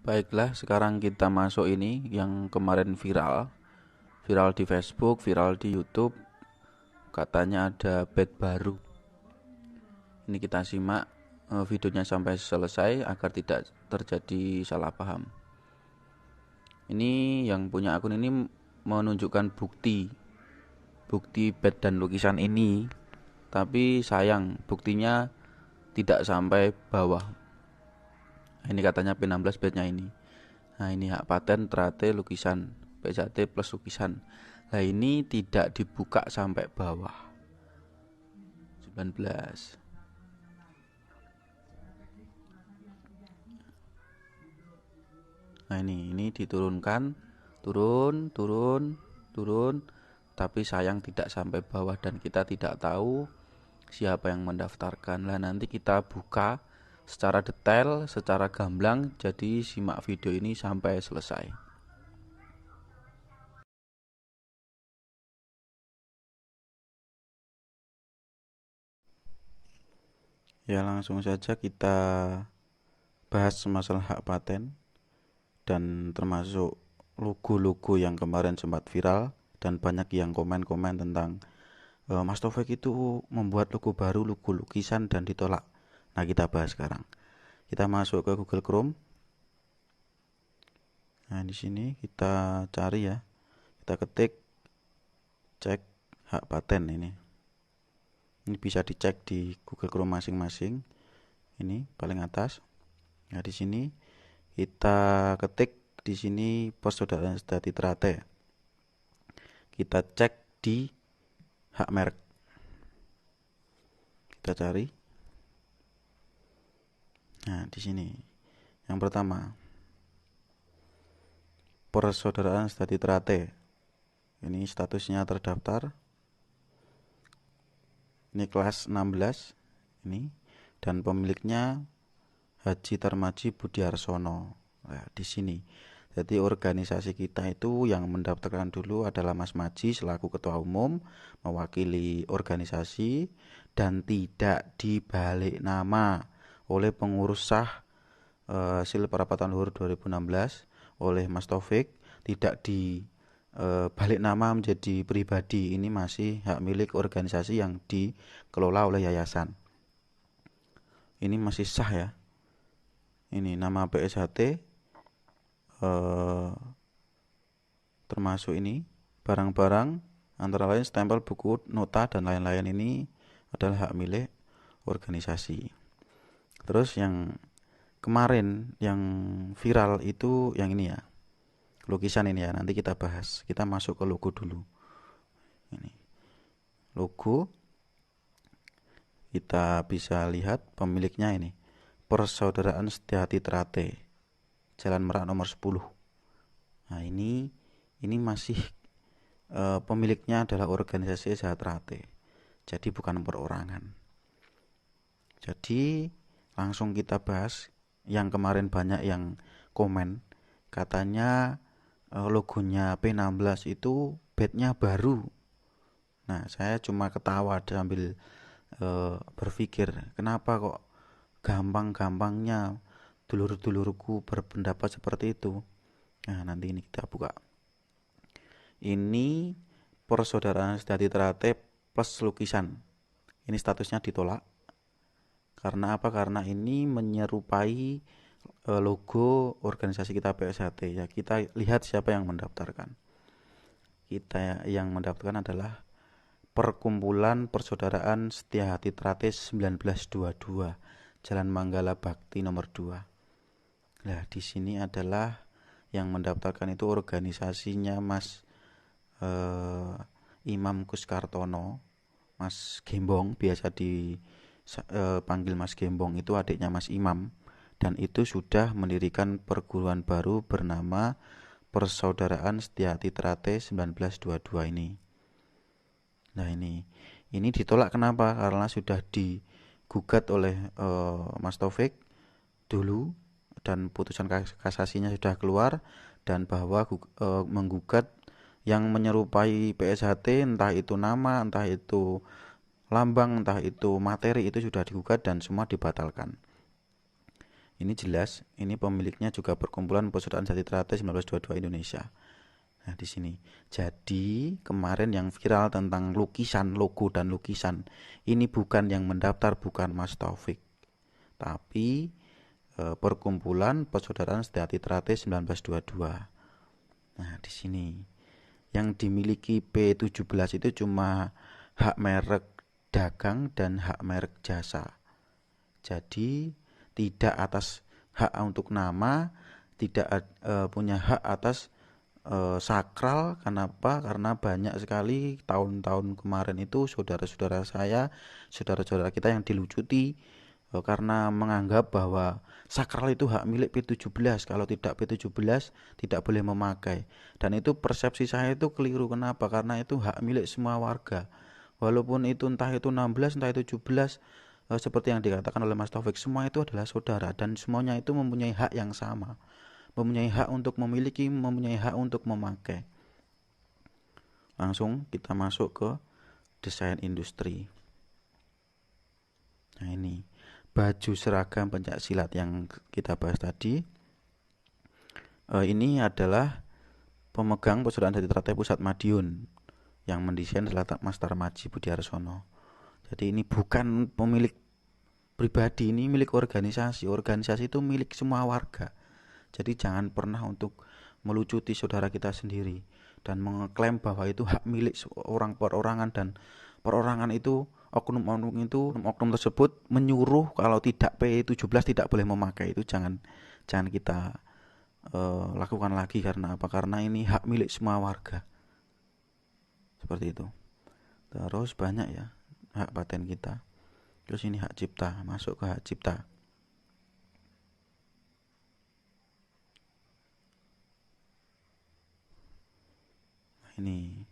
Baiklah, sekarang kita masuk ini yang kemarin viral di Facebook, viral di YouTube. Katanya ada bed baru. Ini kita simak videonya sampai selesai agar tidak terjadi salah paham. Ini yang punya akun ini menunjukkan bukti bed dan lukisan ini, tapi sayang buktinya tidak sampai bawah. Ini katanya P16 bednya ini. Nah, ini hak paten terate lukisan PSHT plus lukisan. Nah, ini tidak dibuka sampai bawah 19. Nah, ini diturunkan, turun, tapi sayang tidak sampai bawah dan kita tidak tahu siapa yang mendaftarkan. Nah, nanti kita buka secara detail, secara gamblang, jadi simak video ini sampai selesai. Ya, langsung saja kita bahas masalah hak paten dan termasuk logo-logo yang kemarin sempat viral dan banyak yang komen-komen tentang Mas Taufik itu membuat logo baru, logo lukisan dan ditolak. Nah, kita bahas sekarang. Kita masuk ke Google Chrome. Nah, di sini kita cari ya. Kita ketik cek hak paten ini. Ini bisa dicek di Google Chrome masing-masing. Ini paling atas. Nah, di sini kita ketik di sini Persaudaraan Sejati Trate. Kita cek di hak merek. Kita cari. Nah, di sini yang pertama Persaudaraan Sejati Trate. Ini statusnya terdaftar. Ini kelas 16 ini dan pemiliknya Haji Tarmaji Budiarsono. Nah, di sini. Jadi organisasi kita itu yang mendaftarkan dulu adalah Mas Maji selaku ketua umum mewakili organisasi dan tidak dibalik nama oleh pengurus sah Sil Perapatan Luhur 2016 oleh Mas Taufik, tidak dibalik nama menjadi pribadi. Ini masih hak milik organisasi yang dikelola oleh yayasan. Ini masih sah ya. Ini nama PSHT termasuk ini barang-barang antara lain stempel, buku, nota dan lain-lain ini adalah hak milik organisasi. Terus yang kemarin yang viral itu yang ini ya, lukisan ini ya, nanti kita bahas. Kita masuk ke logo dulu. Ini logo, kita bisa lihat pemiliknya ini Persaudaraan Sejati Trate, Jalan Merak nomor 10. Nah, ini masih pemiliknya adalah organisasi Sejati Trate. Jadi bukan perorangan. Jadi langsung kita bahas yang kemarin banyak yang komen katanya logonya P16 itu bednya baru. Nah, saya cuma ketawa sambil berpikir kenapa kok gampang-gampangnya dulur-dulurku berpendapat seperti itu. Nah, nanti ini kita buka. Ini Persaudaraan Sejati Trate plus lukisan. Ini statusnya ditolak. Karena apa? Karena ini menyerupai logo organisasi kita PSHT ya. Kita lihat siapa yang mendaftarkan. Kita yang mendaftarkan adalah Perkumpulan Persaudaraan Setia Hati Trate 1922, Jalan Manggala Bakti nomor 2. Nah, di sini adalah yang mendaftarkan itu organisasinya Mas Imam Kuskartono, Mas Gembong, biasa dipanggil Mas Gembong, itu adiknya Mas Imam, dan itu sudah mendirikan perguruan baru bernama Persaudaraan Setia Hati Trate 1922 ini. Nah, ini ditolak kenapa? Karena sudah digugat oleh Mas Taufik dulu dan putusan kasasinya sudah keluar, dan bahwa menggugat yang menyerupai PSHT, entah itu nama, entah itu lambang, entah itu materi, itu sudah digugat dan semua dibatalkan. Ini jelas, ini pemiliknya juga Perkumpulan Persaudaraan Jati Teratai 1922 Indonesia. Nah, di sini. Jadi, kemarin yang viral tentang lukisan, logo dan lukisan, ini bukan yang mendaftar, bukan Mas Taufik, tapi Perkumpulan Persaudaraan Jati Teratai 1922. Nah, di sini. Yang dimiliki P17 itu cuma hak merek dagang dan hak merek jasa. Jadi tidak atas hak untuk nama, tidak punya hak atas sakral. Kenapa? Karena banyak sekali tahun-tahun kemarin itu saudara-saudara saya, saudara-saudara kita yang dilucuti karena menganggap bahwa sakral itu hak milik P17. Kalau tidak P17 tidak boleh memakai. Dan itu persepsi saya itu keliru. Kenapa? Karena itu hak milik semua warga. Walaupun itu entah itu 16, entah itu 17, seperti yang dikatakan oleh Mas Taufik, semua itu adalah saudara dan semuanya itu mempunyai hak yang sama. Mempunyai hak untuk memiliki, mempunyai hak untuk memakai. Langsung kita masuk ke desain industri. Nah, ini baju seragam pencak silat yang kita bahas tadi. Ini adalah pemegang Persaudaraan Jati Teratai Pusat Madiun. Yang mendesain adalah Mas Tarmaji Budiarsono. Jadi ini bukan pemilik pribadi, ini milik organisasi. Organisasi itu milik semua warga. Jadi jangan pernah untuk melucuti saudara kita sendiri dan mengklaim bahwa itu hak milik orang perorangan, dan perorangan itu oknum tersebut menyuruh kalau tidak P17 tidak boleh memakai. Itu jangan kita lakukan lagi. Karena apa? Karena ini hak milik semua warga. Seperti itu. Terus banyak ya hak paten kita. Terus ini hak cipta, masuk ke hak cipta. Nah, ini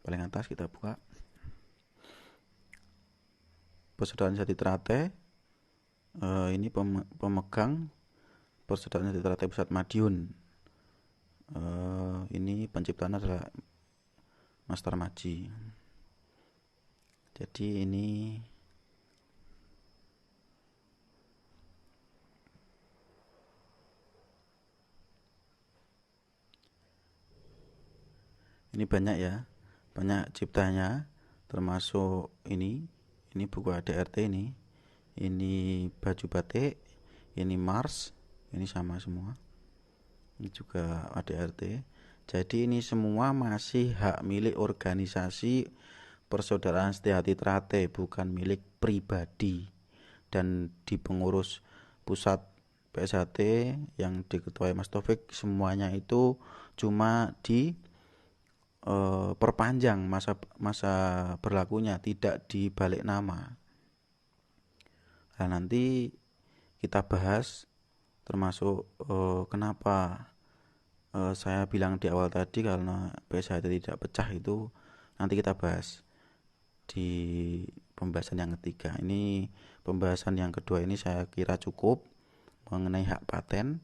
paling atas kita buka. Persaudaraan Jati Teratai, ini pemegang Persaudaraan Jati Teratai Pusat Madiun. Ini penciptanya adalah Mas Tarmaji. Jadi ini banyak ya, banyak ciptanya, termasuk ini buku ADRT, ini baju batik, ini Mars, ini sama semua. Ini juga ADRT. Jadi ini semua masih hak milik organisasi Persaudaraan Jati Teratai, bukan milik pribadi. Dan di pengurus pusat PSHT yang diketuai Mas Taufik, semuanya itu cuma di perpanjang masa berlakunya, tidak dibalik nama. Nah, nanti kita bahas termasuk kenapa saya bilang di awal tadi karena PSHT tidak pecah, itu nanti kita bahas di pembahasan yang ketiga. Ini pembahasan yang kedua ini saya kira cukup mengenai hak paten,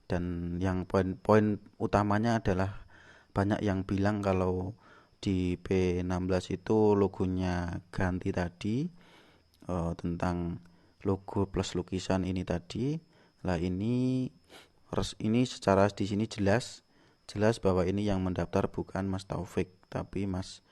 dan yang poin utamanya adalah banyak yang bilang kalau di P16 itu logonya ganti tadi, tentang logo plus lukisan ini tadi. Lah ini secara di sini jelas bahwa ini yang mendaftar bukan Mas Taufik tapi Mas